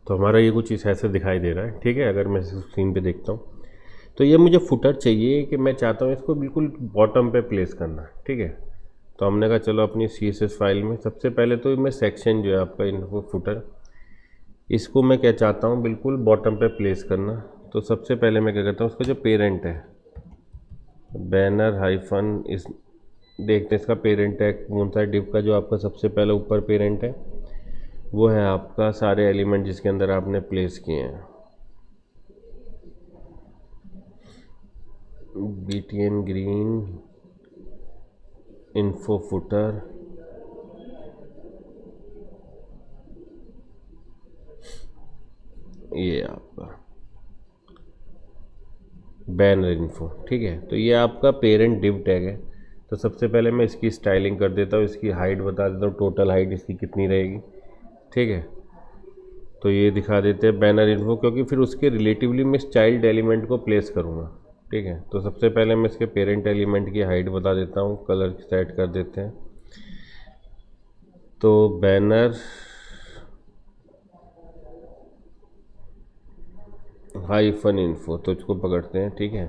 तो हमारा ये कुछ इस ऐसे दिखाई दे रहा है, ठीक है। अगर मैं स्क्रीन पे देखता हूँ तो ये मुझे फुटर चाहिए कि मैं चाहता हूँ इसको बिल्कुल बॉटम पे प्लेस करना, ठीक है। तो हमने कहा चलो अपनी CSS फाइल में सबसे पहले तो मैं सेक्शन जो है आपका इन्फो फुटर, इसको मैं क्या चाहता हूँ बिल्कुल बॉटम पे प्लेस करना। तो सबसे पहले मैं क्या करता हूँ, उसका जो पेरेंट है बैनर हाइफन, इस देखते हैं इसका पेरेंट टैग कौन सा है। डिव का जो आपका सबसे पहले ऊपर पेरेंट है वो है आपका सारे एलिमेंट जिसके अंदर आपने प्लेस किए हैं, BTN ग्रीन इन्फो फुटर, ये आपका बैनर इन्फो, ठीक है। तो ये आपका पेरेंट डिव टैग है। तो सबसे पहले मैं इसकी स्टाइलिंग कर देता हूँ, इसकी हाइट बता देता हूँ, टोटल हाइट इसकी कितनी रहेगी, ठीक है। तो ये दिखा देते हैं बैनर इन्फो, क्योंकि फिर उसके रिलेटिवली मैं इस चाइल्ड एलिमेंट को प्लेस करूँगा, ठीक है। तो सबसे पहले मैं इसके पेरेंट एलिमेंट की हाइट बता देता हूँ, कलर सेट कर देते हैं। तो बैनर हाइफन इन्फो, तो इसको पकड़ते हैं, ठीक है,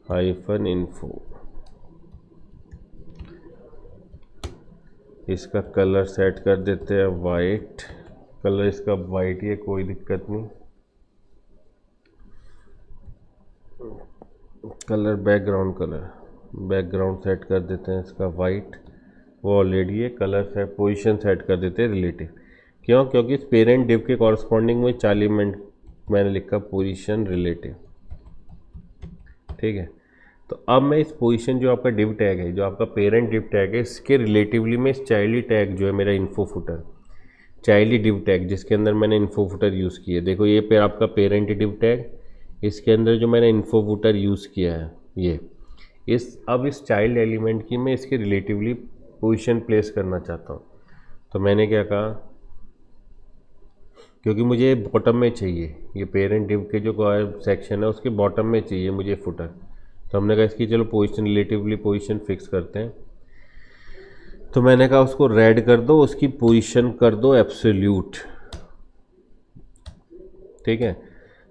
हाइफन इन्फो। इसका कलर सेट कर देते हैं वाइट, कलर इसका वाइट ही है, कोई दिक्कत नहीं। कलर बैकग्राउंड सेट कर देते हैं इसका वाइट, वो ऑलरेडी है। कलर सेट पोजीशन सेट कर देते हैं रिलेटिव, क्यों? क्योंकि इस पेरेंट डिव के कॉरस्पॉन्डिंग में 40 मिनट मैंने लिखा पोजीशन रिलेटिव, ठीक है। तो अब मैं इस पोजीशन जो आपका डिव टैग है, जो आपका पेरेंट डिव टैग है, इसके रिलेटिवली मैं इस चाइल्ड टैग जो है मेरा info footer, child div tag जिसके अंदर मैंने इन्फो फुटर यूज़ किया है, देखो ये पे आपका पेरेंट डिव टैग, इसके अंदर जो मैंने इन्फो फुटर यूज़ किया है ये अब इस चाइल्ड एलिमेंट की मैं इसके रिलेटिवली पोजीशन प्लेस करना चाहता हूँ। तो मैंने क्या कहा, क्योंकि मुझे बॉटम में चाहिए, ये पेरेंट डिव के जो सेक्शन है उसके बॉटम में चाहिए मुझे फुटर। तो हमने कहा इसकी चलो पोजीशन रिलेटिवली पोजीशन फिक्स करते हैं। तो मैंने कहा उसको रेड कर दो, उसकी पोजीशन कर दो एब्सोल्यूट, ठीक है।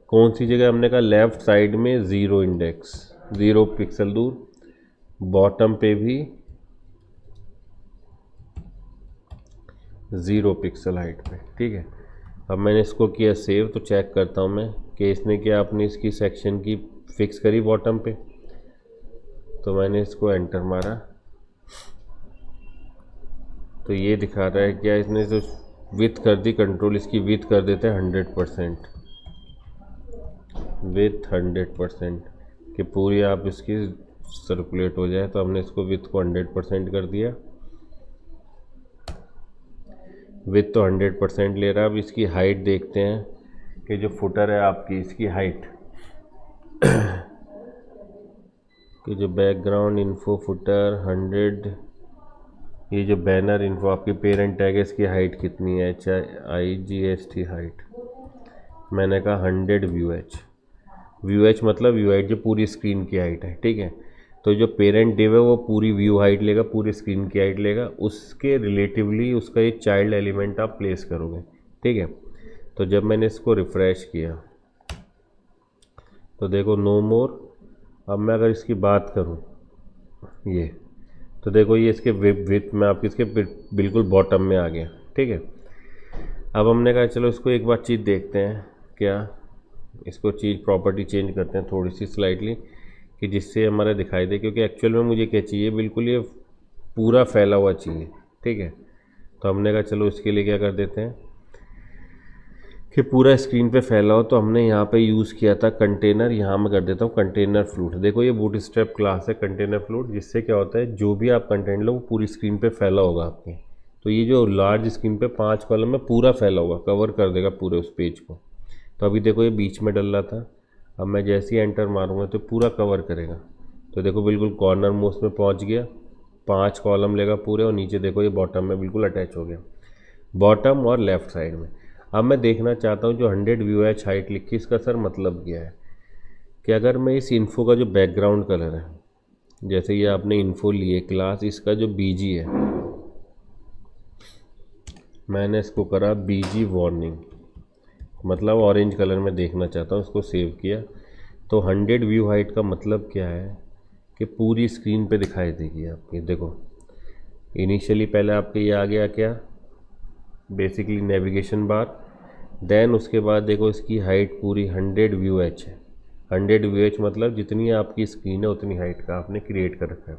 कौन सी जगह? हमने कहा लेफ्ट साइड में 0 इंडेक्स, 0 पिक्सल दूर, बॉटम पे भी 0 पिक्सल हाइट पे, ठीक है। अब मैंने इसको किया सेव, तो चेक करता हूँ मैं कि इसने क्या अपनी इसकी सेक्शन की फिक्स करी बॉटम पे। तो मैंने इसको एंटर मारा, तो ये दिखा रहा है क्या, इसने तो विथ कर दी कंट्रोल, इसकी विथ कर देते हैं 100%, विथ 100% कि पूरी आप इसकी सर्कुलेट हो जाए। तो हमने इसको विथ को 100% कर दिया, विथ तो 100% ले रहा है। अब इसकी हाइट देखते हैं कि जो फुटर है आपकी, इसकी हाइट कि जो बैकग्राउंड इन्फो फुटर 100, ये जो बैनर इन्फो आपकी पेरेंट टैग है, इसकी हाइट कितनी है, HIGST हाइट, मैंने कहा 100 व्यू एच मतलब व्यू हाइट जो पूरी स्क्रीन की हाइट है, ठीक है। तो जो पेरेंट डिव है वो पूरी व्यू हाइट लेगा, पूरी स्क्रीन की हाइट लेगा, उसके रिलेटिवली उसका एक चाइल्ड एलिमेंट आप प्लेस करोगे, ठीक है। तो जब मैंने इसको रिफ़्रेश किया तो देखो नो मोर। अब मैं अगर इसकी बात करूं ये, तो देखो ये इसके विथ में आपके इसके बिल्कुल बॉटम में आ गया, ठीक है। अब हमने कहा चलो इसको एक बार चीज़ देखते हैं, क्या इसको चीज़ प्रॉपर्टी चेंज करते हैं थोड़ी सी स्लाइटली, कि जिससे हमारा दिखाई दे, क्योंकि एक्चुअल में मुझे क्या चाहिए, बिल्कुल ये पूरा फैला हुआ चाहिए, ठीक है। तो हमने कहा चलो इसके लिए क्या कर देते हैं कि पूरा स्क्रीन पे फैला हो। तो हमने यहाँ पे यूज़ किया था कंटेनर, यहाँ मैं कर देता हूँ कंटेनर फ्लूट। देखो ये बूटस्ट्रैप क्लास है कंटेनर फ्लूट, जिससे क्या होता है जो भी आप कंटेंट लो वो पूरी स्क्रीन पे फैला होगा आपके। तो ये जो लार्ज स्क्रीन पे 5 कॉलम में पूरा फैला होगा, कवर कर देगा पूरे उस पेज को। तो अभी देखो ये बीच में डल रहा था, अब मैं जैसे ही एंटर मारूंगा तो पूरा कवर करेगा। तो देखो बिल्कुल कॉर्नर मोस्ट में पहुंच गया, 5 कॉलम लेगा पूरे, और नीचे देखो ये बॉटम में बिल्कुल अटैच हो गया, बॉटम और लेफ़्ट साइड में। अब मैं देखना चाहता हूँ जो 100 VOH हाइट लिखी, इसका सर मतलब क्या है कि अगर मैं इस इन्फो का जो बैकग्राउंड कलर है, जैसे ये आपने इन्फो लिए क्लास, इसका जो BG है, मैंने इसको करा बीजी वार्निंग, मतलब ऑरेंज कलर में देखना चाहता हूँ, इसको सेव किया। तो 100 व्यू हाइट का मतलब क्या है कि पूरी स्क्रीन पे दिखाई देगी आपकी। देखो इनिशियली पहले आपके ये आ गया क्या, बेसिकली नेविगेशन बार, देन उसके बाद देखो इसकी हाइट पूरी 100 व्यू एच है। 100 व्यू एच मतलब जितनी आपकी स्क्रीन है उतनी हाइट का आपने क्रिएट कर रखा है,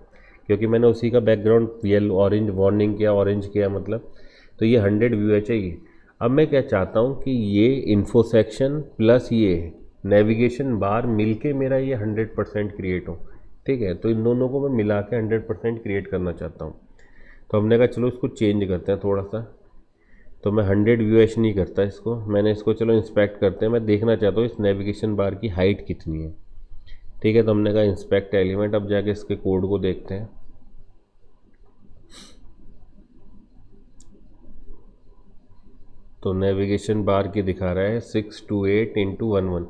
क्योंकि मैंने उसी का बैकग्राउंड येलो ऑरेंज वार्निंग किया, ऑरेंज किया मतलब, तो ये 100 व्यू एच है ये। अब मैं क्या चाहता हूँ कि ये इन्फो सेक्शन प्लस ये नेविगेशन बार मिलके मेरा ये 100% क्रिएट हो। ठीक है, तो इन दोनों को मैं मिला के 100% क्रिएट करना चाहता हूँ। तो हमने कहा चलो इसको चेंज करते हैं थोड़ा सा। तो मैं 100 व्यू एच नहीं करता इसको, मैंने इसको चलो इंस्पेक्ट करते हैं। मैं देखना चाहता हूँ इस नेविगेशन बार की हाइट कितनी है। ठीक है, तो हमने कहा इंस्पेक्ट एलिमेंट, अब जाके इसके कोड को देखते हैं। तो नेविगेशन बार की दिखा रहा है 628x11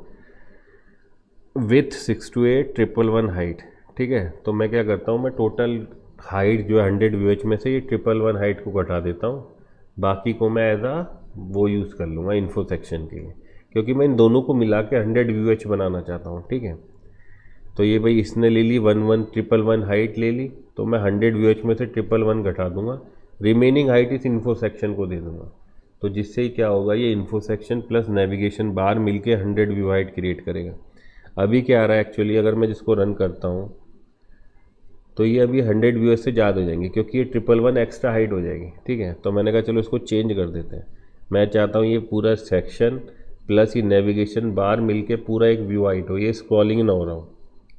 विथ 628 111 हाइट। ठीक है, तो मैं क्या करता हूँ, मैं टोटल हाइट जो है 100 व्यू एच में से ये 111 हाइट को घटा देता हूँ, बाकी को मैं एज आ वो यूज़ कर लूँगा इन्फो सेक्शन के लिए, क्योंकि मैं इन दोनों को मिला के 100 व्यू एच बनाना चाहता हूँ। ठीक है, तो ये भाई इसने ले ली 111 हाइट ले ली, तो मैं 100 व्यू एच में से 111 घटा दूंगा, रिमेनिंग हाइट इस इन्फो सेक्शन को दे दूंगा। तो जिससे ही क्या होगा, ये info section plus navigation bar मिलके 100 व्यू हाइट क्रिएट करेगा। अभी क्या आ रहा है एक्चुअली, अगर मैं जिसको रन करता हूँ तो ये अभी 100 व्यू एच से ज़्यादा हो जाएंगे, क्योंकि ये 111 एक्स्ट्रा हाइट हो जाएगी। ठीक है, तो मैंने कहा चलो इसको चेंज कर देते हैं। मैं चाहता हूँ ये पूरा सेक्शन प्लस ये नेविगेशन बार मिलके पूरा एक व्यू हाइट हो, ये स्क्रॉलिंग ना हो रहा हो।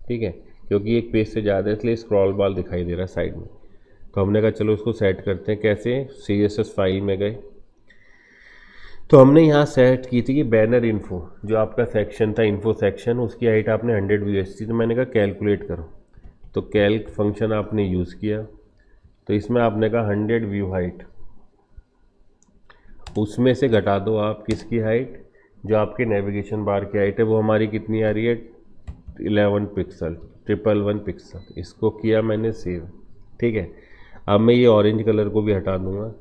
ठीक है, क्योंकि एक पेज से ज़्यादा है इसलिए स्क्रॉल बार दिखाई दे रहा है साइड में। तो हमने कहा चलो इसको सेट करते हैं। कैसे, CSS फाइल में गए, तो हमने यहाँ सेट की थी कि बैनर इन्फो जो आपका सेक्शन था, इन्फो सेक्शन, उसकी हाइट आपने 100 व्यू एच थी। तो मैंने कहा कैलकुलेट करो, तो कैल्क फंक्शन आपने यूज़ किया। तो इसमें आपने कहा 100 व्यू हाइट, उसमें से घटा दो आप किसकी हाइट, जो आपके नेविगेशन बार की हाइट है, वो हमारी कितनी आ रही है 11 पिक्सल, 111 पिक्सल। इसको किया मैंने सेव। ठीक है, अब मैं ये ऑरेंज कलर को भी हटा दूंगा।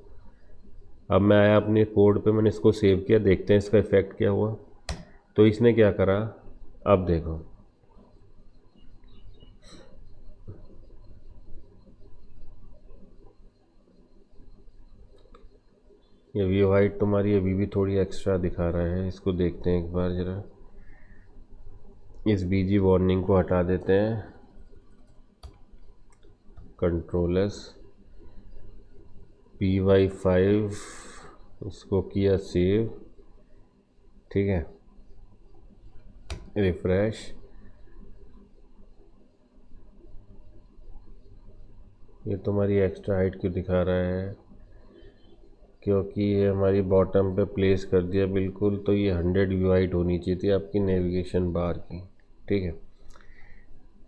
अब मैं आया अपने कोड पे, मैंने इसको सेव किया, देखते हैं इसका इफेक्ट क्या हुआ। तो इसने क्या करा, अब देखो ये व्यू हाइट तुम्हारी अभी भी थोड़ी एक्स्ट्रा दिखा रहा है। इसको देखते हैं एक बार ज़रा, इस बीजी वार्निंग को हटा देते हैं, कंट्रोल S, PY5, इसको किया सेव। ठीक है, रिफ्रेश, ये तुम्हारी एक्स्ट्रा हाइट क्यों दिखा रहा है, क्योंकि ये हमारी बॉटम पे प्लेस कर दिया बिल्कुल। तो ये 100 व्यू हाइट होनी चाहिए थी आपकी नेविगेशन बार की। ठीक है,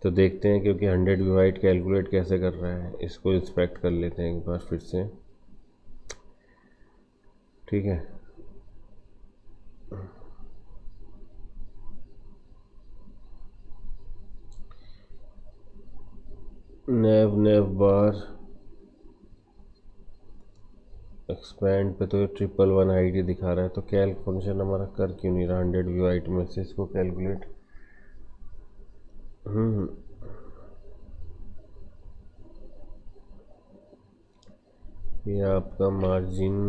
तो देखते हैं क्योंकि 100 व्यू हाइट कैलकुलेट कैसे कर रहा है, इसको इंस्पेक्ट कर लेते हैं एक बार फिर से। ठीक है, नेव बार एक्सपैंड पे तो ये 111 हाइट ही दिखा रहा है। तो कैल्क फंक्शन हमारा कर क्यों नहीं रहा 100 व्यू हाइट में से इसको कैलकुलेट। ये आपका मार्जिन,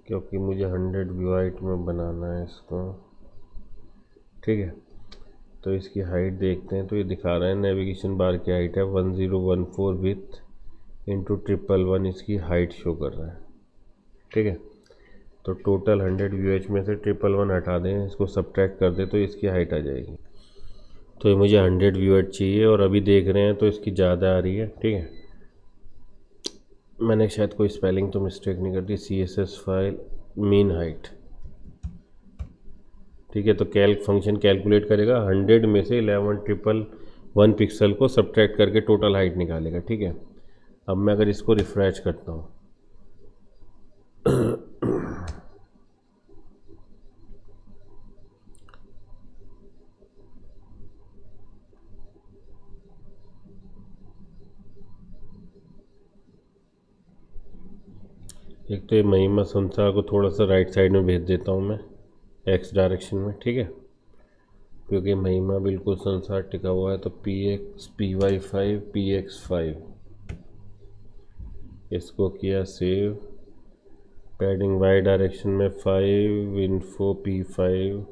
क्योंकि मुझे 100 व्यू हाइट में बनाना है इसको। ठीक है, तो इसकी हाइट देखते हैं। तो ये दिखा रहा है नेविगेशन बार की हाइट है 1014 विथ इंटू 111, इसकी हाइट शो कर रहा है। ठीक है, तो टोटल 100 व्यू एच में से 111 हटा दें, इसको सब्ट्रैक्ट कर दें तो इसकी हाइट आ जाएगी। तो ये मुझे 100 व्यू एच चाहिए और अभी देख रहे हैं तो इसकी ज़्यादा आ रही है। ठीक है, मैंने शायद कोई स्पेलिंग तो मिस्टेक नहीं कर दी। CSS file mean height. ठीक है, तो कैल्क फंक्शन कैलकुलेट करेगा 100 में से 11,111 पिक्सल को सब्ट्रैक्ट करके टोटल हाइट निकालेगा। ठीक है, अब मैं अगर इसको रिफ्रेश करता हूँ एक तो ये महिमा संसार को थोड़ा सा राइट साइड में भेज देता हूँ मैं एक्स डायरेक्शन में, ठीक है, क्योंकि महिमा बिल्कुल संसार टिका हुआ है। तो PY5 PX5 इसको किया सेव। पैडिंग वाई डायरेक्शन में 5 इन्फो P5,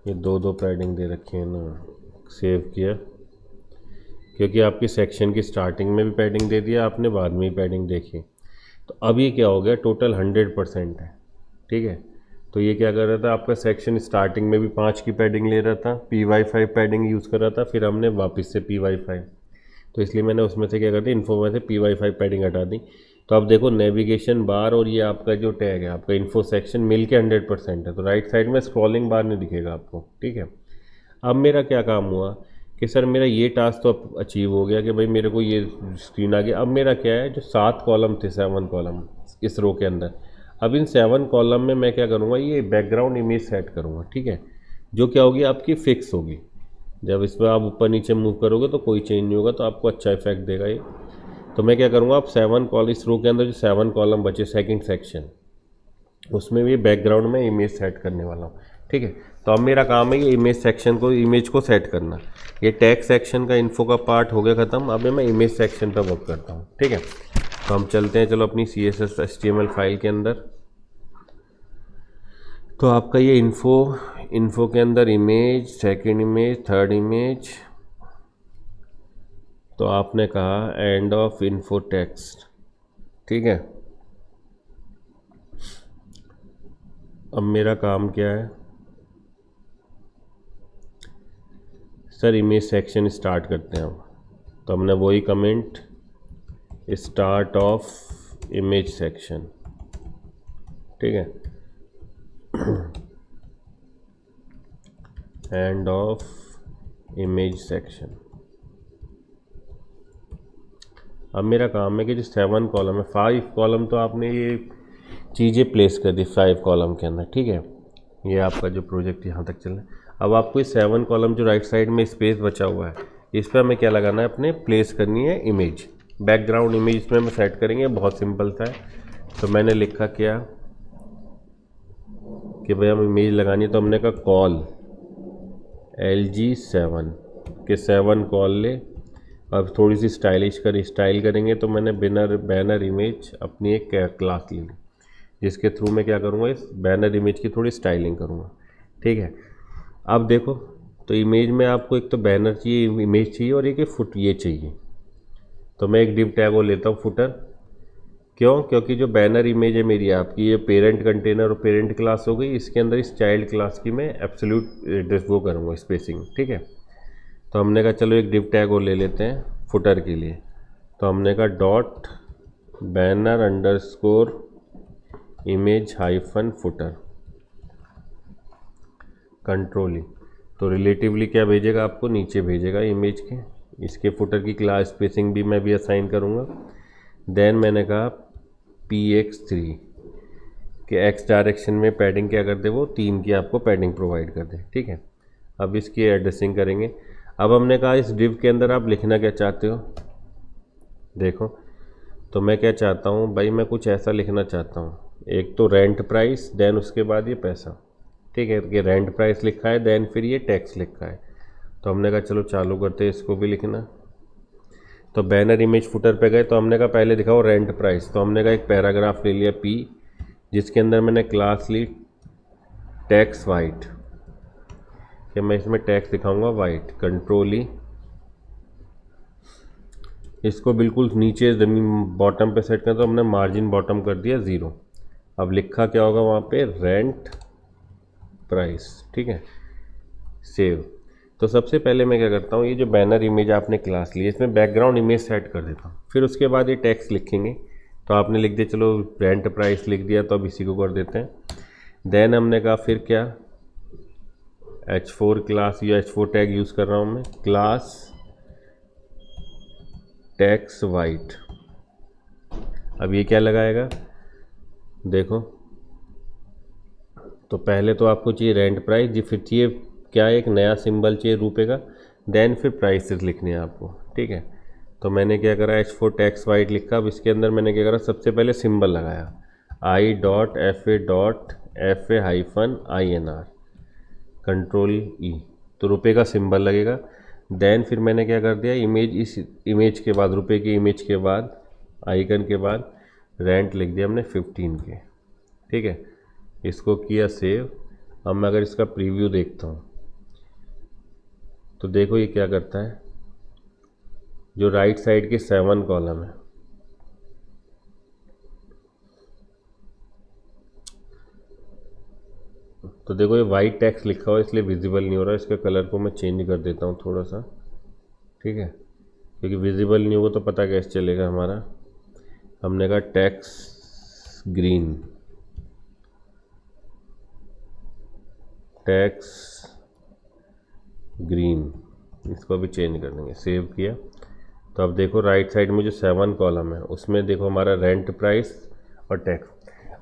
ये दो पैडिंग दे रखी है ना, सेव किया, क्योंकि आपकी सेक्शन की स्टार्टिंग में भी पैडिंग दे दिया आपने, बाद में ही पैडिंग देखी। तो अब ये क्या हो गया, टोटल 100% है, ठीक है। तो ये क्या कर रहा था, आपका सेक्शन स्टार्टिंग में भी 5 की पैडिंग ले रहा था, PY5 पैडिंग यूज़ कर रहा था, फिर हमने वापस से PY5, तो इसलिए मैंने उसमें से क्या कर दिया, इन्फो में से PY5 पैडिंग हटा दी। तो अब देखो नेविगेशन बार और ये आपका जो टैग है आपका इन्फो सेक्शन मिल के 100% है, तो राइट साइड में स्क्रॉलिंग बार नहीं दिखेगा आपको, ठीक है। अब मेरा क्या काम हुआ कि सर मेरा ये टास्क तो अचीव हो गया कि भाई मेरे को ये स्क्रीन आ गया। अब मेरा क्या है, जो 7 कॉलम थे, 7 कॉलम इस रो के अंदर, अब इन 7 कॉलम में मैं क्या करूँगा, ये बैकग्राउंड इमेज सेट करूँगा, ठीक है, जो क्या होगी आपकी फिक्स होगी। जब इसमें आप ऊपर नीचे मूव करोगे तो कोई चेंज नहीं होगा, तो आपको अच्छा इफेक्ट देगा ये। तो मैं क्या करूँगा, अब 7 कॉलम इस रो के अंदर जो 7 कॉलम बचे सेकंड सेक्शन, उसमें भी बैकग्राउंड में इमेज सेट करने वाला हूँ, ठीक है। तो अब मेरा काम है ये इमेज सेक्शन को, इमेज को सेट करना। ये टैग सेक्शन का इन्फो का पार्ट हो गया ख़त्म, अब मैं इमेज सेक्शन पर वर्क करता हूँ, ठीक है। तो हम चलते हैं चलो अपनी CSS HTML फाइल के अंदर। तो आपका ये इन्फो के अंदर image, second image, third image, तो आपने कहा एंड ऑफ इन्फो टेक्स्ट, ठीक है। अब मेरा काम क्या है, सर इमेज सेक्शन स्टार्ट करते हैं हम। तो हमने वही comment, start of image section, ठीक है, एंड ऑफ इमेज सेक्शन। अब मेरा काम है कि जो 7 कॉलम है, 5 कॉलम तो आपने ये चीज़ें प्लेस कर दी 5 कॉलम के अंदर, ठीक है। ये आपका जो प्रोजेक्ट यहाँ तक चल रहा है। अब आपको ये 7 कॉलम जो राइट साइड में स्पेस बचा हुआ है, इस पर हमें क्या लगाना है, अपने प्लेस करनी है इमेज, बैकग्राउंड इमेज इसमें हम सेट करेंगे। बहुत सिंपल सा है। तो मैंने लिखा क्या कि भाई हम इमेज लगानी है, तो हमने कहा कॉल LG7 के 7 कॉल ले। अब थोड़ी सी स्टाइल करेंगे, तो मैंने बैनर इमेज अपनी एक क्लास ली, जिसके थ्रू मैं क्या करूँगा, इस बैनर इमेज की थोड़ी स्टाइलिंग करूँगा, ठीक है। अब देखो, तो इमेज में आपको एक तो बैनर चाहिए, इमेज चाहिए, और एक फुट ये चाहिए। तो मैं एक डिव टैग वो लेता हूँ फुटर, क्यों, क्योंकि जो बैनर इमेज है मेरी आपकी, ये पेरेंट कंटेनर और पेरेंट क्लास हो गई, इसके अंदर इस चाइल्ड क्लास की मैं एब्सोल्यूट वो करूँगा स्पेसिंग, ठीक है। तो हमने कहा चलो एक डिव टैग और ले लेते हैं फुटर के लिए। तो हमने कहा dot banner underscore image hyphen footer, control. तो रिलेटिवली क्या भेजेगा, आपको नीचे भेजेगा इमेज के। इसके फुटर की क्लास स्पेसिंग भी मैं भी असाइन करूँगा। देन मैंने कहा PX3 के X डायरेक्शन में पैडिंग क्या कर दे, वो 3 की आपको पैडिंग प्रोवाइड कर दे, ठीक है। अब इसकी एड्रेसिंग करेंगे। अब हमने कहा इस डिव के अंदर आप लिखना क्या चाहते हो, देखो। तो मैं क्या चाहता हूँ भाई, मैं कुछ ऐसा लिखना चाहता हूँ, एक तो रेंट प्राइस, देन उसके बाद ये पैसा, ठीक है। कि रेंट प्राइस लिखा है, देन फिर ये टैक्स लिखा है। तो हमने कहा चलो चालू करते हैं इसको भी लिखना। तो बैनर इमेज फुटर पे गए, तो हमने कहा पहले दिखाओ रेंट प्राइस। तो हमने कहा एक पैराग्राफ ले लिया P, जिसके अंदर मैंने क्लास ली टैक्स वाइट, कि मैं इसमें टैक्स दिखाऊंगा वाइट, कंट्रोल E। इसको बिल्कुल नीचे ज़मीन बॉटम पे सेट करना, तो हमने मार्जिन बॉटम कर दिया 0। अब लिखा क्या होगा वहाँ पे, रेंट प्राइस, ठीक है, सेव। तो सबसे पहले मैं क्या करता हूँ, ये जो बैनर इमेज आपने क्लास ली, इसमें बैकग्राउंड इमेज सेट कर देता हूँ। फिर उसके बाद ये टेक्स्ट लिखेंगे। तो आपने लिख दिया, चलो रेंट प्राइस लिख दिया, तो अब इसी को कर देते हैं। देन हमने कहा फिर क्या, H4 क्लास या H4 टैग यूज़ कर रहा हूँ मैं, क्लास टैक्स वाइट। अब ये क्या लगाएगा, देखो। तो पहले तो आपको चाहिए रेंट प्राइस जी, फिर चाहिए क्या, एक नया सिंबल चाहिए रुपए का, देन फिर प्राइसेस लिखने हैं आपको, ठीक है। तो मैंने क्या करा, H4 टेक्स्ट वाइट लिखा। अब इसके अंदर मैंने क्या करा, सबसे पहले सिंबल लगाया I.FA.FA-INR, कंट्रोल E, तो रुपए का सिंबल लगेगा। देन फिर मैंने क्या कर दिया, इमेज, इस इमेज के बाद, रुपए की इमेज के बाद, आइकन के बाद रेंट लिख दिया हमने 15 के। ठीक है, इसको किया सेव। अब मैं अगर इसका प्रीव्यू देखता हूँ तो देखो ये क्या करता है, जो राइट साइड के 7 कॉलम है, तो देखो ये वाइट टेक्स्ट लिखा हुआ है इसलिए विजिबल नहीं हो रहा। इसके कलर को मैं चेंज कर देता हूँ थोड़ा सा, ठीक है, क्योंकि विजिबल नहीं होगा तो पता कैसे चलेगा हमारा। हमने कहा टेक्स्ट ग्रीन, टेक्स्ट ग्रीन, इसको भी चेंज कर देंगे। सेव किया तो अब देखो राइट साइड में जो 7 कॉलम है उसमें देखो हमारा रेंट, प्राइस और टैक्स।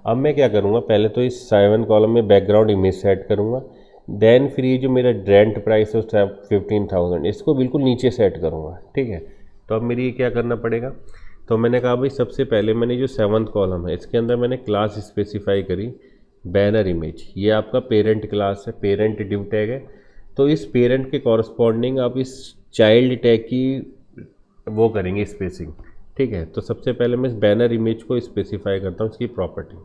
अब मैं क्या करूँगा, पहले तो इस 7 कॉलम में बैकग्राउंड इमेज सेट करूँगा। देन फिर ये जो मेरा रेंट प्राइस है 15,000, इसको बिल्कुल नीचे सेट करूँगा। ठीक है, तो अब मेरी ये क्या करना पड़ेगा, तो मैंने कहा भाई सबसे पहले मैंने जो 7th कॉलम है इसके अंदर मैंने क्लास स्पेसिफाई करी बैनर इमेज। ये आपका पेरेंट क्लास है, पेरेंट डिव टैग है, तो इस पेरेंट के कॉरस्पॉन्डिंग आप इस चाइल्ड टैग की वो करेंगे स्पेसिंग। ठीक है, तो सबसे पहले मैं इस बैनर इमेज को स्पेसिफाई करता हूँ, इसकी प्रॉपर्टी।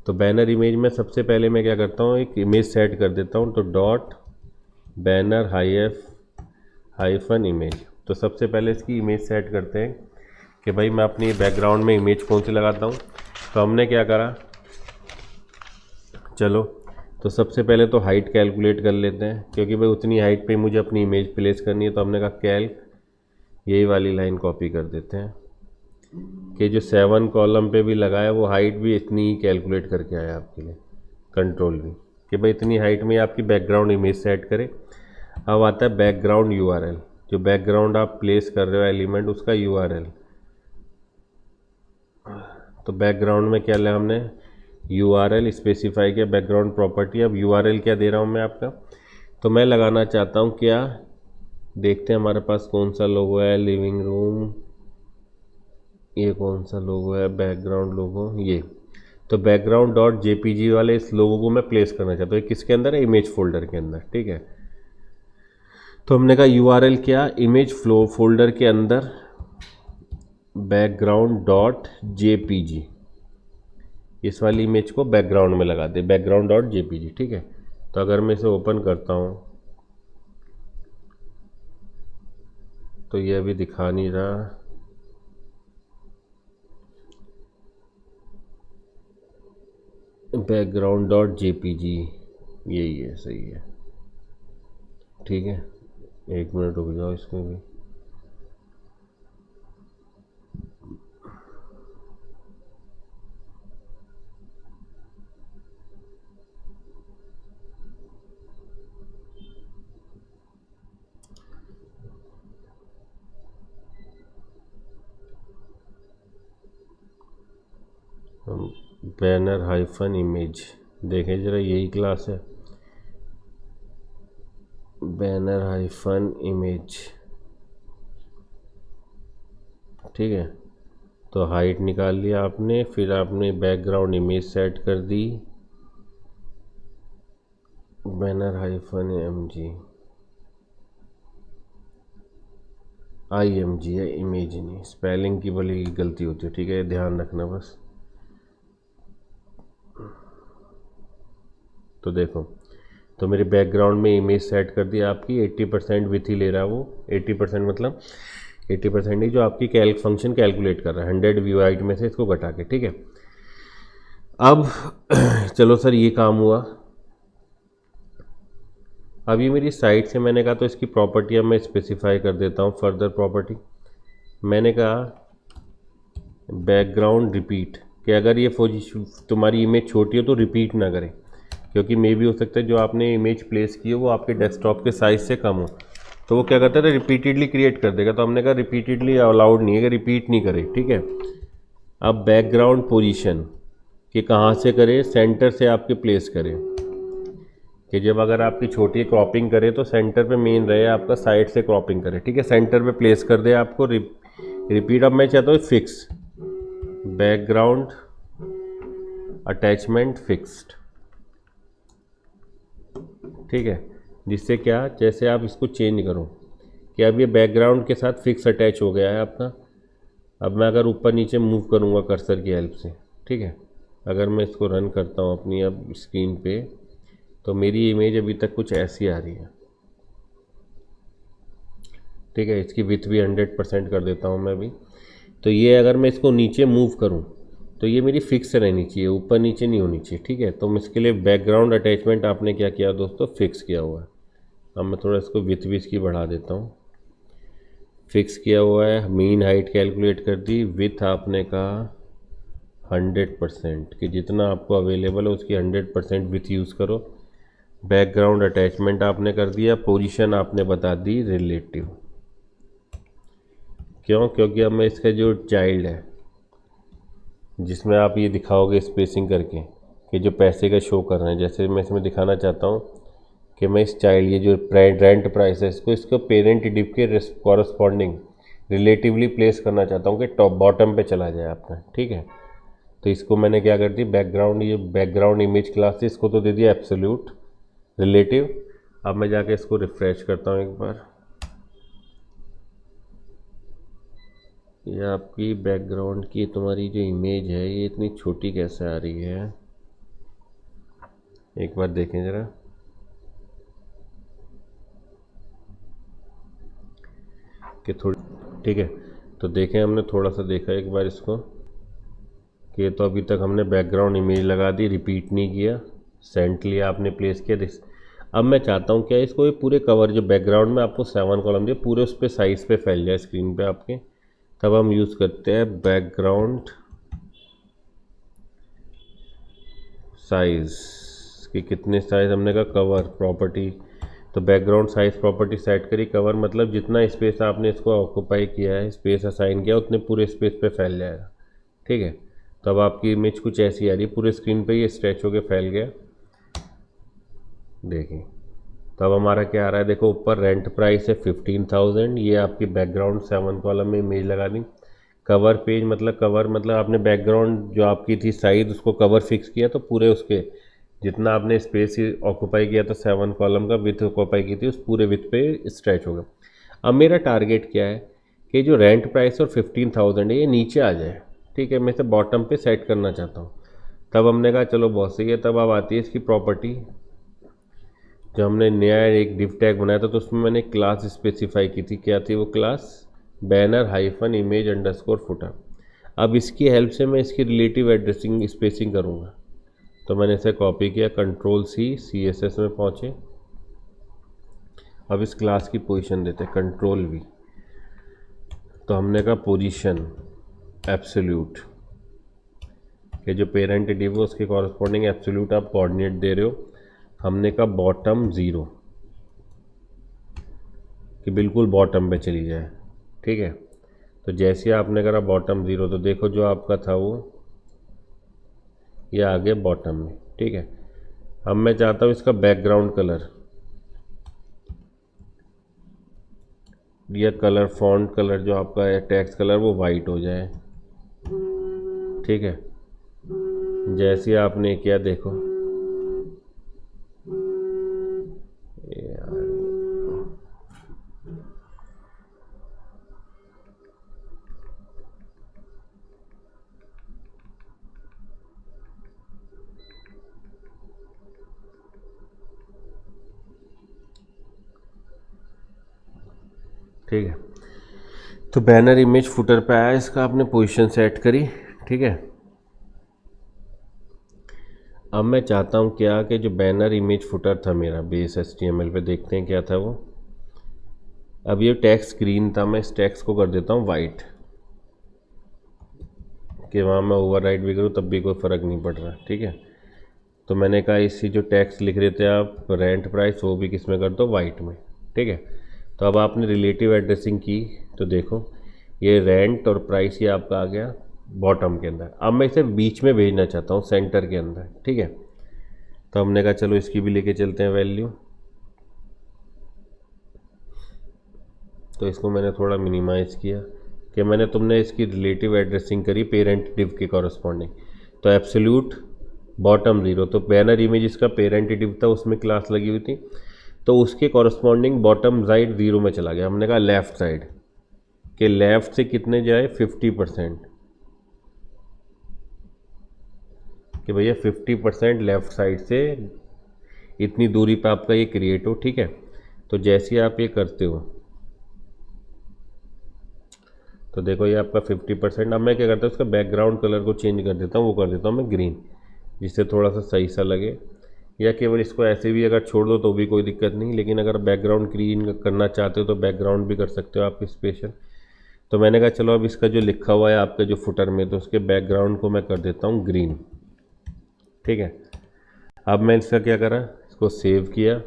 तो बैनर इमेज में सबसे पहले मैं क्या करता हूँ, एक इमेज सेट कर देता हूँ, तो डॉट बैनर हाइफन इमेज। तो सबसे पहले इसकी इमेज सेट करते हैं कि भाई मैं अपनी बैकग्राउंड में इमेज कौन सी लगाता हूँ। तो हमने क्या करा, चलो तो सबसे पहले तो हाइट कैलकुलेट कर लेते हैं, क्योंकि भाई उतनी हाइट पे मुझे अपनी इमेज प्लेस करनी है। तो हमने कहा कैल्क, यही वाली लाइन कॉपी कर देते हैं कि जो 7 कॉलम पे भी लगाया वो हाइट भी इतनी ही कैलकुलेट करके आया आपके लिए। कंट्रोल भी कि भाई इतनी हाइट में आपकी बैकग्राउंड इमेज सेट करे। अब आता है बैकग्राउंड URL, जो बैकग्राउंड आप प्लेस कर रहे हो एलिमेंट उसका URL। तो बैकग्राउंड में क्या लिया हमने, URL स्पेसिफाई किया, बैकग्राउंड प्रॉपर्टी। अब URL क्या दे रहा हूँ मैं आपका, तो मैं लगाना चाहता हूँ क्या, देखते हैं हमारे पास कौन सा लोगो है, लिविंग रूम, ये कौन सा लोगो है, बैकग्राउंड लोगो, ये। तो बैकग्राउंड डॉट JPG वाले इस लोगो को मैं प्लेस करना चाहता हूँ। किसके अंदर है, इमेज फोल्डर के अंदर। ठीक है, तो हमने कहा URL क्या, इमेज फ्लो फोल्डर के अंदर बैकग्राउंड डॉट JPG, इस वाली इमेज को बैकग्राउंड में लगा दे, बैकग्राउंड डॉट JPG। ठीक है, तो अगर मैं इसे ओपन करता हूँ तो ये अभी दिखा नहीं रहा। बैकग्राउंड डॉट JPG यही है, सही है। ठीक है, 1 मिनट रुक जाओ इसमें भी। बैनर हाइफन इमेज, देखें जरा, यही क्लास है, बैनर हाइफन इमेज। ठीक है, तो हाइट निकाल लिया आपने, फिर आपने बैकग्राउंड इमेज सेट कर दी, बैनर हाइफन IMG है, इमेज नहीं, स्पेलिंग की भले गलती होती है। ठीक है, ध्यान रखना बस। तो देखो, तो मेरे बैकग्राउंड में इमेज सेट कर दी आपकी, 80% विथ ही ले रहा है वो। 80% मतलब 80% ही जो आपकी कैल्क फंक्शन कैलकुलेट कर रहा है 100 व्यू हाइट में से इसको घटा के। ठीक है, अब चलो सर ये काम हुआ। अब ये मेरी साइट से मैंने कहा तो इसकी प्रॉपर्टी अब मैं स्पेसिफाई कर देता हूँ। फर्दर प्रॉपर्टी मैंने कहा बैकग्राउंड रिपीट, कि अगर ये तुम्हारी इमेज छोटी हो तो रिपीट ना करें, क्योंकि मे भी हो सकता है जो आपने इमेज प्लेस की हो वो आपके डेस्कटॉप के साइज़ से कम हो, तो वो क्या करता है, रिपीटेडली क्रिएट कर देगा। तो हमने कहा रिपीटेडली अलाउड नहीं है कि रिपीट नहीं करे। ठीक है, अब बैकग्राउंड पोजीशन कि कहाँ से करे, सेंटर से आपके प्लेस करें, कि जब अगर आपकी छोटी क्रॉपिंग करे तो सेंटर पे मेन रहे, आपका साइड से क्रॉपिंग करे, ठीक है। सेंटर पे प्लेस कर दे आपको। रिपीट। अब मैं चाहता हूँ फिक्स बैकग्राउंड अटैचमेंट फिक्स्ड, ठीक है। जिससे क्या, जैसे आप इसको चेंज करो कि अब ये बैकग्राउंड के साथ फिक्स अटैच हो गया है आपका। अब मैं अगर ऊपर नीचे मूव करूँगा कर्सर की हेल्प से, ठीक है, अगर मैं इसको रन करता हूँ अपनी अब स्क्रीन पे, तो मेरी इमेज अभी तक कुछ ऐसी आ रही है, ठीक है। इसकी विड्थ भी 100% कर देता हूँ मैं भी। तो ये अगर मैं इसको नीचे मूव करूँ तो ये मेरी फिक्स रहनी चाहिए, ऊपर नीचे नहीं होनी चाहिए, ठीक है। तो इसके लिए बैकग्राउंड अटैचमेंट आपने क्या किया दोस्तों, फिक्स किया हुआ है। अब मैं थोड़ा इसको विड्थ भी इसकी बढ़ा देता हूँ। फिक्स किया हुआ है, मीन हाइट कैलकुलेट कर दी, विथ आपने कहा 100% कि जितना आपको अवेलेबल है उसकी 100% विथ यूज़ करो। बैकग्राउंड अटैचमेंट आपने कर दिया, पोजीशन आपने बता दी रिलेटिव। क्यों? क्योंकि अब मैं इसका जो चाइल्ड है जिसमें आप ये दिखाओगे स्पेसिंग करके कि जो पैसे का शो कर रहे हैं, जैसे मैं इसमें दिखाना चाहता हूँ कि मैं इस चाइल्ड, ये जो रेंट प्राइस है इसको पेरेंट डिप के कॉरस्पॉन्डिंग रिलेटिवली प्लेस करना चाहता हूँ कि टॉप बॉटम पे चला जाए आपका, ठीक है। तो इसको मैंने क्या कर दी, बैकग्राउंड, ये बैकग्राउंड इमेज क्लास थी, इसको तो दे दिया एब्सोल्यूट रिलेटिव। अब मैं जाके इसको रिफ्रेश करता हूँ एक बार। ये आपकी बैकग्राउंड की तुम्हारी जो इमेज है ये इतनी छोटी कैसे आ रही है, एक बार देखें ज़रा। कि थोड़ी, ठीक है। तो देखें, हमने थोड़ा सा देखा एक बार इसको कि तो अभी तक हमने बैकग्राउंड इमेज लगा दी, रिपीट नहीं किया, सेंट लिया आपने, प्लेस किया। अब मैं चाहता हूँ क्या, इसको ये पूरे कवर जो बैकग्राउंड में आपको 7 कॉलम दिए पूरे उस पर साइज़ पे फैल जाए स्क्रीन पे आपके। तब हम यूज़ करते हैं बैकग्राउंड साइज़ कि कितने साइज़, हमने कहा कवर प्रॉपर्टी। तो बैकग्राउंड साइज़ प्रॉपर्टी सेट करी, कवर मतलब जितना स्पेस आपने इसको ऑक्यूपाई किया है, स्पेस असाइन किया, उतने पूरे स्पेस पे फैल जाएगा, ठीक है। तो अब आपकी इमेज कुछ ऐसी आ रही है, पूरे स्क्रीन पे ये स्ट्रेच होके फैल गया, देखिए। तो अब हमारा क्या आ रहा है, देखो ऊपर रेंट प्राइस है 15,000, ये आपकी बैकग्राउंड 7 कॉलम में इमेज लगा दी। कवर पेज मतलब कवर मतलब आपने बैकग्राउंड जो आपकी थी साइज उसको कवर फिक्स किया, तो पूरे उसके जितना आपने स्पेस ऑक्यूपाई किया था 7 कॉलम का विथ ऑक्यूपाई की थी उस पूरे विथ पे स्ट्रेच होगा। अब मेरा टारगेट क्या है कि जो रेंट प्राइस और 15,000 है ये नीचे आ जाए, ठीक है। मैं इसे बॉटम पे सेट करना चाहता हूँ। तब हमने कहा चलो बहुत सही है। तब अब आती है इसकी प्रॉपर्टी, जो हमने नया एक डिव टैग बनाया था तो उसमें मैंने क्लास स्पेसिफाई की थी, क्या थी वो class, banner hyphen image underscore footer. अब इसकी हेल्प से मैं इसकी रिलेटिव एड्रेसिंग स्पेसिंग करूँगा। तो मैंने इसे कॉपी किया, Ctrl+C, CSS में पहुँचे। अब इस क्लास की पोजीशन देते, Ctrl+V। तो हमने कहा पोजीशन एब्सोल्यूट कि जो पेरेंट डिव है उसके कॉरस्पॉन्डिंग एब्सोल्यूट आप कोऑर्डिनेट दे रहे हो। हमने कहा बॉटम 0 कि बिल्कुल बॉटम पे चली जाए, ठीक है। तो जैसे आपने करा बॉटम 0 तो देखो जो आपका था वो ये आ गया बॉटम में, ठीक है। अब मैं चाहता हूँ इसका बैकग्राउंड कलर या कलर फॉन्ट कलर जो आपका है टेक्स्ट कलर वो वाइट हो जाए, ठीक है। जैसे आपने किया देखो ठीक है। तो बैनर इमेज फुटर पे आया, इसका आपने पोजीशन सेट करी, ठीक है। अब मैं चाहता हूँ क्या कि जो बैनर इमेज फुटर था मेरा बेस HTML पे, देखते हैं क्या था वो। अब ये टेक्स्ट ग्रीन था, मैं इस टेक्स्ट को कर देता हूँ वाइट कि वहाँ मैं ओवरराइट भी करूँ तब भी कोई फ़र्क नहीं पड़ रहा, ठीक है। तो मैंने कहा इसी जो टैक्स लिख रहे थे आप रेंट प्राइस वो भी किस में कर दो, वाइट में, ठीक है। तो अब आपने रिलेटिव एड्रेसिंग की तो देखो ये रेंट और प्राइस ये आपका आ गया बॉटम के अंदर। अब मैं इसे बीच में भेजना चाहता हूँ सेंटर के अंदर, ठीक है। तो हमने कहा चलो इसकी भी लेके चलते हैं वैल्यू। तो इसको मैंने थोड़ा मिनिमाइज़ किया कि तुमने इसकी रिलेटिव एड्रेसिंग करी पेरेंट डिव के कॉरस्पॉन्डिंग। तो एब्सोल्यूट बॉटम 0, तो बैनर इमेज इसका पेरेंट डिव था, उसमें क्लास लगी हुई थी, तो उसके कॉरस्पॉन्डिंग बॉटम साइड 0 में चला गया। हमने कहा लेफ़्ट साइड के लेफ़्ट से कितने जाए 50%, कि भैया 50% लेफ़्ट साइड से इतनी दूरी पे आपका ये क्रिएट हो। ठीक है, तो जैसे आप ये करते हो तो देखो ये आपका 50%। अब मैं क्या करता हूँ, उसका बैकग्राउंड कलर को चेंज कर देता हूँ, वो कर देता हूँ मैं ग्रीन, जिससे थोड़ा सा सही सा लगे। या केवल इसको ऐसे भी अगर छोड़ दो तो भी कोई दिक्कत नहीं, लेकिन अगर बैकग्राउंड ग्रीन करना चाहते हो तो बैकग्राउंड भी कर सकते हो आप स्पेशल। तो मैंने कहा चलो अब इसका जो लिखा हुआ है आपके जो फुटर में, तो उसके बैकग्राउंड को मैं कर देता हूँ ग्रीन। ठीक है, अब मैं इसका क्या करा, इसको सेव किया।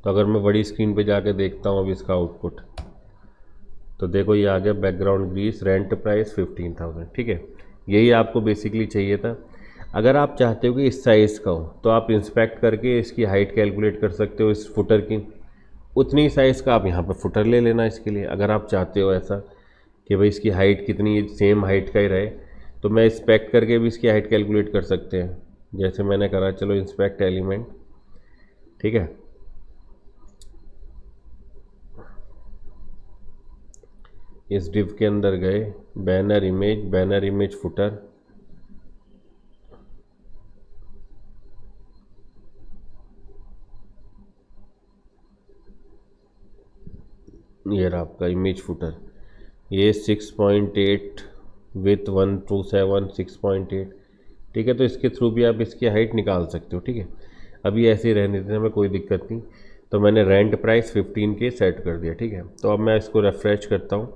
तो अगर मैं बड़ी स्क्रीन पे जाके देखता हूँ अब इसका आउटपुट, तो देखो ये आ गया बैकग्राउंड ग्रीस, रेंट प्राइस 15,000। ठीक है, यही आपको बेसिकली चाहिए था। अगर आप चाहते हो कि इस साइज़ का हो तो आप इंस्पेक्ट करके इसकी हाइट कैलकुलेट कर सकते हो इस फुटर की, उतनी साइज़ का आप यहाँ पर फुटर ले लेना इसके लिए। अगर आप चाहते हो ऐसा कि भाई इसकी हाइट कितनी सेम हाइट का ही रहे, तो मैं इंस्पेक्ट करके भी इसकी हाइट कैलकुलेट कर सकते हैं, जैसे मैंने करा। चलो इंस्पेक्ट एलिमेंट, ठीक है, इस डिव के अंदर गए, बैनर इमेज फुटर, ये रहा आपका इमेज फुटर। ये 6.8 विथ 127 6.8। ठीक है, तो इसके थ्रू भी आप इसकी हाइट निकाल सकते हो। ठीक है, अभी ऐसे ही रहने देते हैं, हमें कोई दिक्कत नहीं। तो मैंने रेंट प्राइस 15 के सेट कर दिया। ठीक है, तो अब मैं इसको रिफ्रेश करता हूँ,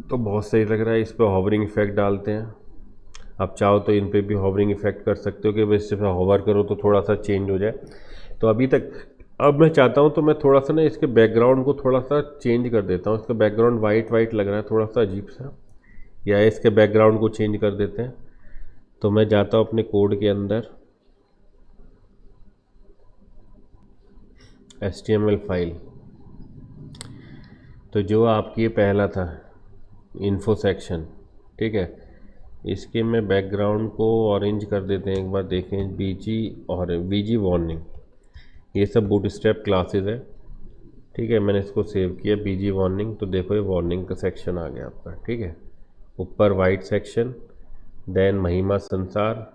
तो बहुत सही लग रहा है। इस पर हॉवरिंग इफेक्ट डालते हैं। आप चाहो तो इन पे भी हॉवरिंग इफेक्ट कर सकते हो कि बस सिर्फ हॉवर करो तो थोड़ा सा चेंज हो जाए। तो अभी तक अब मैं चाहता हूँ तो मैं थोड़ा सा ना इसके बैकग्राउंड को थोड़ा सा चेंज कर देता हूँ। इसका बैकग्राउंड वाइट लग रहा है, थोड़ा सा अजीब सा, या इसके बैकग्राउंड को चेंज कर देते हैं। तो मैं जाता हूँ अपने कोड के अंदर, HTML फाइल, तो जो आपकी ये पहला था इन्फो सेक्शन, ठीक है, इसके मैं बैकग्राउंड को ऑरेंज कर देते हैं। एक बार देखें, बीजी वार्निंग, ये सब बूटस्ट्रैप क्लासेस है। ठीक है, मैंने इसको सेव किया, बीजी वार्निंग। तो देखो ये वार्निंग का सेक्शन आ गया आपका। ठीक है, ऊपर वाइट सेक्शन, देन महिमा संसार,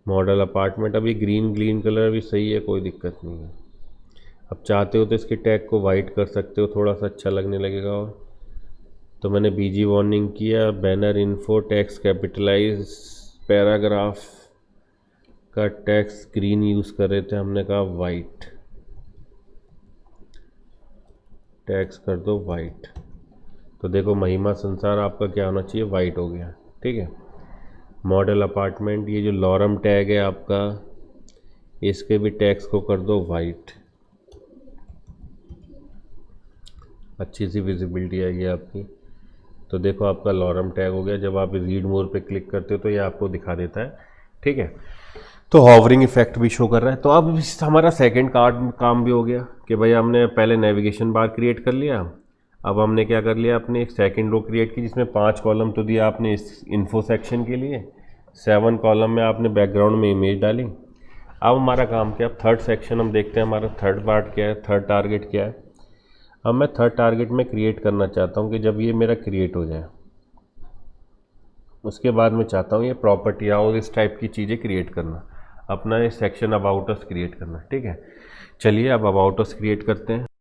मॉडल अपार्टमेंट। अभी ग्रीन कलर भी सही है, कोई दिक्कत नहीं है। अब चाहते हो तो इसके टैग को वाइट कर सकते हो, थोड़ा सा अच्छा लगने लगेगा। और तो मैंने बीजी वार्निंग किया, banner info text capitalise, paragraph का टेक्स्ट ग्रीन यूज़ कर रहे थे, हमने कहा वाइट, टेक्स्ट कर दो वाइट। तो देखो महिमा संसार आपका क्या होना चाहिए, वाइट हो गया। ठीक है, मॉडल अपार्टमेंट, ये जो लॉरम टैग है आपका, इसके भी टैग्स को कर दो वाइट, अच्छी सी विजिबिलिटी आएगी आपकी। तो देखो आपका लॉरम टैग हो गया। जब आप रीड मोर पे क्लिक करते हो तो ये आपको दिखा देता है। ठीक है, तो हॉवरिंग इफेक्ट भी शो कर रहा है। तो अब हमारा सेकंड काम भी हो गया कि भाई हमने पहले नेविगेशन बार क्रिएट कर लिया। अब हमने क्या कर लिया, अपने एक सेकंड रो क्रिएट की जिसमें 5 कॉलम तो दिया आपने इस इन्फो सेक्शन के लिए, 7 कॉलम में आपने बैकग्राउंड में इमेज डाली। अब हमारा काम क्या, थर्ड सेक्शन हम देखते हैं, हमारा थर्ड पार्ट क्या है, थर्ड टारगेट क्या है। अब मैं थर्ड टारगेट में क्रिएट करना चाहता हूँ कि जब ये मेरा क्रिएट हो जाए उसके बाद मैं चाहता हूँ ये प्रॉपर्टी और इस टाइप की चीज़ें क्रिएट करना, अपना ये सेक्शन अबाउट अस क्रिएट करना। ठीक है, चलिए अब अबाउट अस क्रिएट करते हैं।